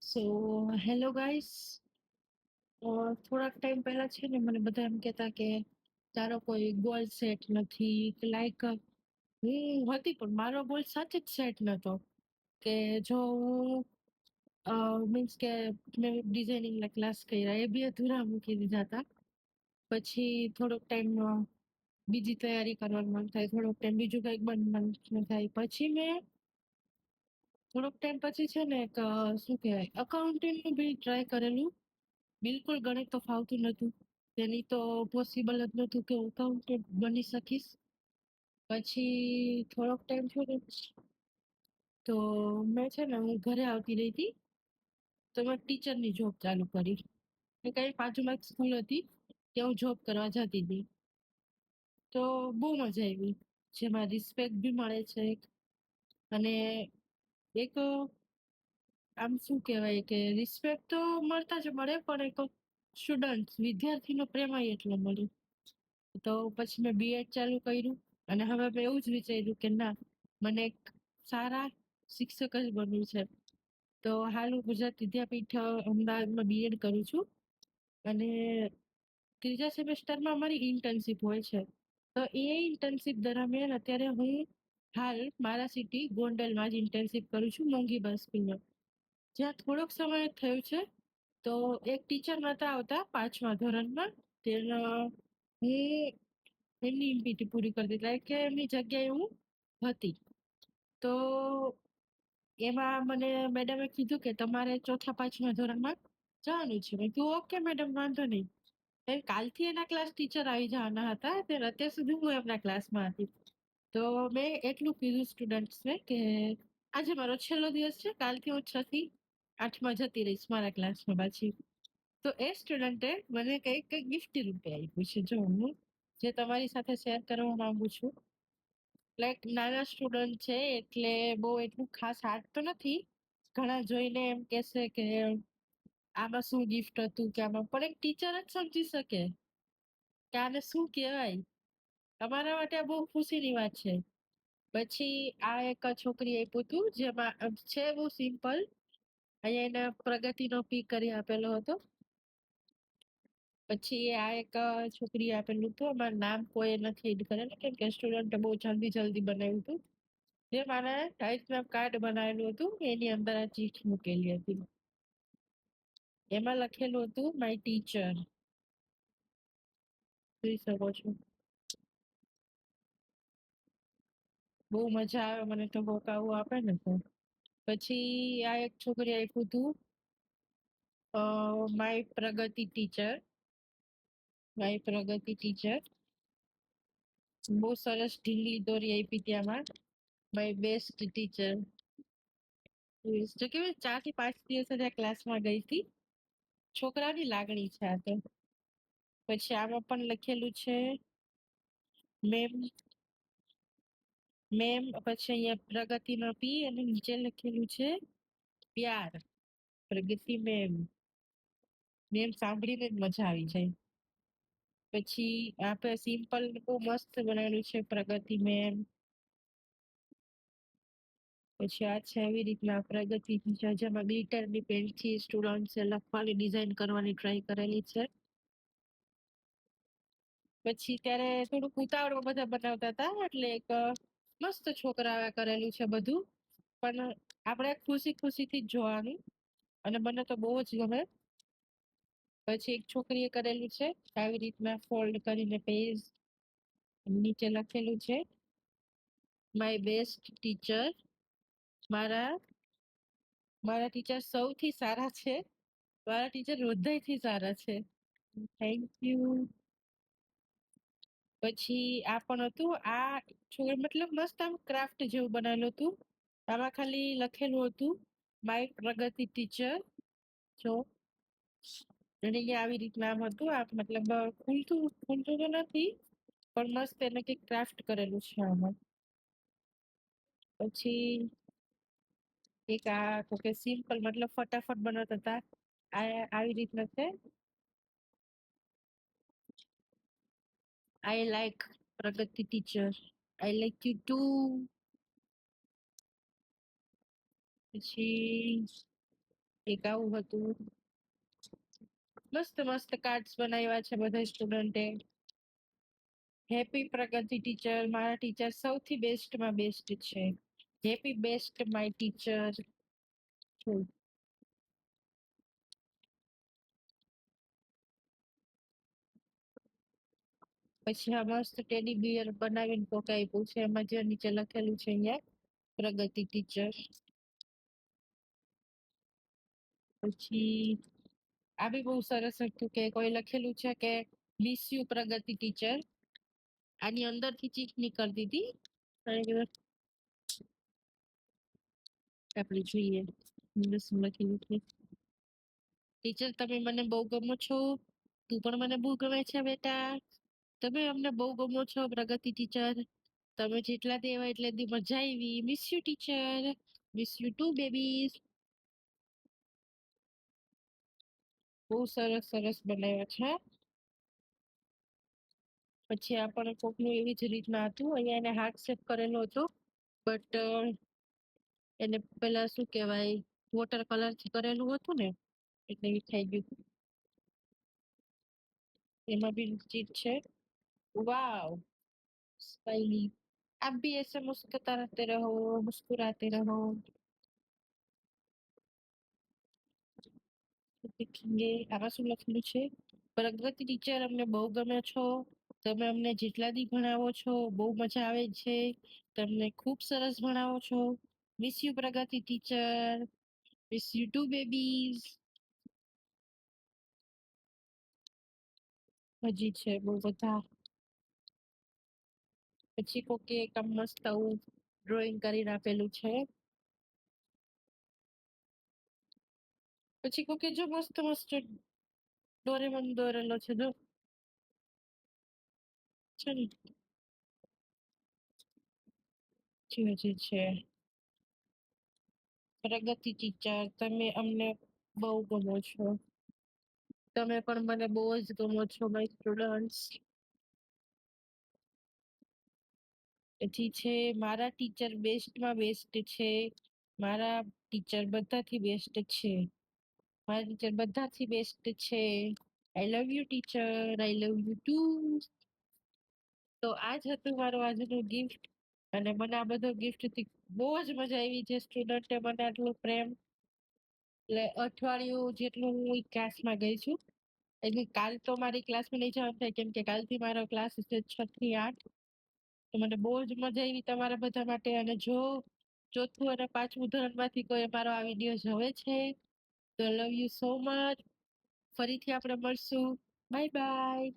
So hello guys. થોડાક time પહેલા છે ને મને બધા એમ કહેતા કે તારો કોઈ ગોલ સેટ નથી, લાઈક હું હતી પણ મારો ગોલ સાચે જ સેટ નતો. કે જો હું મીન્સ કે મેં ડિઝાઇનિંગના ક્લાસ કર્યા એ બી અધૂરા મૂકી દીધા હતા. પછી થોડોક ટાઈમ બીજી તૈયારી કરવાનું મન થાય, થોડોક ટાઈમ બીજું કંઈક બનવાનું મન થાય. પછી મેં થોડોક ટાઈમ પછી છે ને એક શું કહેવાય અકાઉન્ટિંગનું બી ટ્રાય કરેલું. બિલકુલ ગણિત તો ફાવતું નતું. તેની તો પોસિબલ જ નતું કે હું એકાઉન્ટન્ટ બની શકીશ. પછી થોડોક ટાઈમ થયો ને તો મેં છે ને હું ઘરે આવતી રહી હતી, તો મેં ટીચરની જોબ ચાલુ કરી. એ કઈ બાજુમાં એક સ્કૂલ હતી ત્યાં હું જોબ કરવા જતી હતી. તો બહુ મજા આવી, જેમાં રિસ્પેક્ટ બી મળે છે અને એક આમ શું કહેવાય કે રિસ્પેક્ટ તો મળતા જ મળે, પણ એક સ્ટુડન્ટ વિદ્યાર્થીનો પ્રેમ એટલો મળે. તો પછી મેં બીએડ ચાલુ કર્યું અને હવે મેં એવું જ વિચાર્યું કે ના, મને એક સારા શિક્ષક જ બનવું છે. તો હાલ હું ગુજરાત વિદ્યાપીઠ અમદાવાદમાં બીએડ કરું છું અને ત્રીજા સેમેસ્ટરમાં અમારી ઇન્ટર્નશીપ હોય છે. તો એ ઇન્ટર્નશીપ દરમિયાન અત્યારે હું હાલ મારા સિટી ગોંડલમાં જ ઇન્ટર્નશીપ કરું છું, મોંઘી બસ સ્કૂલમાં. જ્યાં થોડોક સમય થયો છે તો એક ટીચર નતા આવતા 5મા ધોરણમાં. તેના હું એમની ઇમ્પીટી પૂરી કરી દીધી, એટલે કે એમની જગ્યાએ હું હતી. તો એમાં મને મેડમે કીધું કે તમારે 4થા 5મા ધોરણમાં જવાનું છે. મેં કીધું ઓકે મેડમ, વાંધો નહીં. કાલથી એના ક્લાસ ટીચર આવી જવાના હતા, અત્યાર સુધી હું એમના ક્લાસમાં હતી. તો મેં એટલું કીધું સ્ટુડન્ટ્સને કે આજે મારો છેલ્લો દિવસ છે, કાલથી હું 6થી 8માં જતી રહીશ મારા ક્લાસમાં પાછી. તો એ સ્ટુડન્ટે મને કંઈક ગિફ્ટ રૂપે આપ્યું છે, જો હું જે તમારી સાથે શેર કરવા માંગુ છું. લાઈક નાના સ્ટુડન્ટ છે એટલે બહુ એટલું ખાસ હાર્ડ તો નથી. ઘણા જોઈને એમ કહેશે કે આમાં શું ગિફ્ટ હતું, કે આમાં, પણ એક ટીચર જ સમજી શકે કે આને શું કહેવાય. અમારા માટે આ બહુ ખુશીની વાત છે. પછી આ એક છોકરી આપ્યું હતું, જેમાં છે બહુ સિમ્પલ. અહીંયા એને પ્રગતિનો પી કરી આપેલો હતો. પછી આ એક છોકરી આપેલું હતું, અમારું નામ કોઈ નથી એડ કરેલું કેમ કે સ્ટુડન્ટે બહુ જલ્દી બનાવ્યું હતું. જે મારે ટાઈપ કાર્ડ બનાવેલું હતું એની અંદર આ ચીઠ મૂકેલી હતી. એમાં લખેલું હતું માય ટીચર. જોઈ શકો છો. બહુ મજા આવે મને તો કોક આવું આપે ને તો. પછી આ એક છોકરી આપ્યું હતું my Pragati teacher. My Pragati teacher. બહુ સરસ ઢીંગલી દોરી આપી હતી આમાં. My best teacher. જો કે 4થી 5 દિવસ જ આ ક્લાસમાં ગઈ હતી. છોકરાની લાગણી છે આ તો. પછી આમાં પણ લખેલું છે મેમ. મેમ પછી અહીંયા પ્રગતિનો પી અને નીચે લખેલું છે પ્યાર. પ્રગતિ મેમ. મેમ સાંભળીને જ મજા આવી જાય. પછી આપણે સિમ્પલ બહુ મસ્ત બનાવેલું છે પ્રગતિ મેમ. પછી આ છે એવી રીતના પ્રગતિ ટીચર, જેમાં ગ્લિટરની પેન્ટથી સ્ટુડન્ટ્સે લખવાની ડિઝાઇન કરવાની ટ્રાય કરેલી છે. પછી ત્યારે થોડુંક ઉતાવળમાં બધા બનાવતા હતા, એટલે એક મસ્ત છોકરાએ કરેલું છે બધું. પણ આપણે ખુશીથી જ જોવાનું અને મને તો બહુ જ ગમે. પછી એક છોકરીએ કરેલું છે આવી રીતના ફોલ્ડ કરીને પેજ. નીચે લખેલું છે માય બેસ્ટ ટીચર. મારા ટીચર સૌથી સારા છે. મારા ટીચર હૃદયથી સારા છે. Thank you. પછી આ પણ હતું. આ છોકરી મતલબ મસ્ત આમ ક્રાફ્ટ જેવું બનાવેલું હતું. આમાં ખાલી લખેલું હતું માય પ્રગતિ ટીચર. જો અને અહીંયા આવી રીતના આમ હતું. આ મતલબ ખુલતું તો નથી, પણ મસ્ત એને કંઈક ક્રાફ્ટ કરેલું છે આમાં. પછી એક આ તો કે સિમ્પલ મતલબ ફટાફટ બનાવતા હતા. આ આવી રીતના છે I like Pragati teacher. I like you too. પછી એક આવું હતું. મસ્ત મસ્ત કાર્ડ્સ બનાવ્યા છે બધા સ્ટુડન્ટે. હેપી પ્રગતિ ટીચર, મારા ટીચર સૌથી બેસ્ટમાં બેસ્ટ છે. Happy best my teacher. પછી આ મસ્ત ટેડી બિયર બનાવીને કોક આપ્યું છે, એમાં જે નીચે લખેલું છે અહીંયા પ્રગતિ ટીચર. પછી આ બી બહુ સરસ હતું કે કોઈ લખેલું છે કે મિસ યુ પ્રગતિ ટીચર. આની અંદરથી ચીક નીકળતી હતી. આપણે જોઈએ શું લખેલું છે. ટીચર તમે મને બહુ ગમો છો, તું પણ મને બહુ ગમે છે બેટા. તમે અમને બહુ ગમો છો પ્રગતિ ટીચર. તમે જેટલા દેવા એટલે દી મજા આવી. Miss you teacher. Miss you too babies. બહુ સરસ સરસ બનાવ્યા છે. પછી આપણે કોકનું એવી જ રીતના હતું. અહીંયા એને હાર્ટ શેપ કરેલો હતો, બટ એને પેલા શું કહેવાય વોટર કલર થી કરેલું હતું ને એટલે એ થઈ ગયું. એમાં બી ચીજ છે. Wow smiley. आप भी ऐसे मुस्कुराते रहो, मुस्कुराते रहो। દેખીએ આમાં શું લખેલું છે. પ્રગતિ ટીચર અમને બહુ ગમે છો. તમે અમને જેટલા દી ભણાવો છો બહુ મજા આવે છે. તમને ખૂબ સરસ ભણાવો છો. Miss you Pragati teacher. Miss you too babies. હજી છે બહુ બધા. પછી કોકે એક આમ મસ્ત આવું ડ્રોઈંગ કરીને આપેલું છે. પછી કોકે જો મસ્ત મસ્ત ડોરેમોન દોરેલો છે જો છે ને જે છે. પ્રગતિ ટીચર તમે અમને બહુ ગમો છો. તમે પણ મને બહુ જ ગમો છો માય સ્ટુડન્ટ્સ. પછી છે મારા ટીચર બેસ્ટમાં બેસ્ટ છે. મારા ટીચર બધાથી બેસ્ટ છે. મારા ટીચર બધાથી બેસ્ટ છે. I love you teacher. I love you too. તો આ જ હતું મારું આજનું ગિફ્ટ. અને મને આ બધો ગિફ્ટ થી બહુ જ મજા આવી છે. સ્ટુડન્ટે મને આટલું પ્રેમ. એટલે અઠવાડિયું જેટલું હું ક્લાસમાં ગઈ છું. એટલે કાલ તો મારી ક્લાસમાં નહીં જવાનું થાય કેમ કે કાલથી મારો ક્લાસ છે 6 થી 8. તો મને બહુ જ મજા આવી તમારા બધા માટે. અને જો ચોથું અને પાંચમું ધોરણમાંથી કોઈ મારો આ વિડીયો જોવે છે તો લવ યુ સો મચ. ફરીથી આપણે મળશું. Bye bye.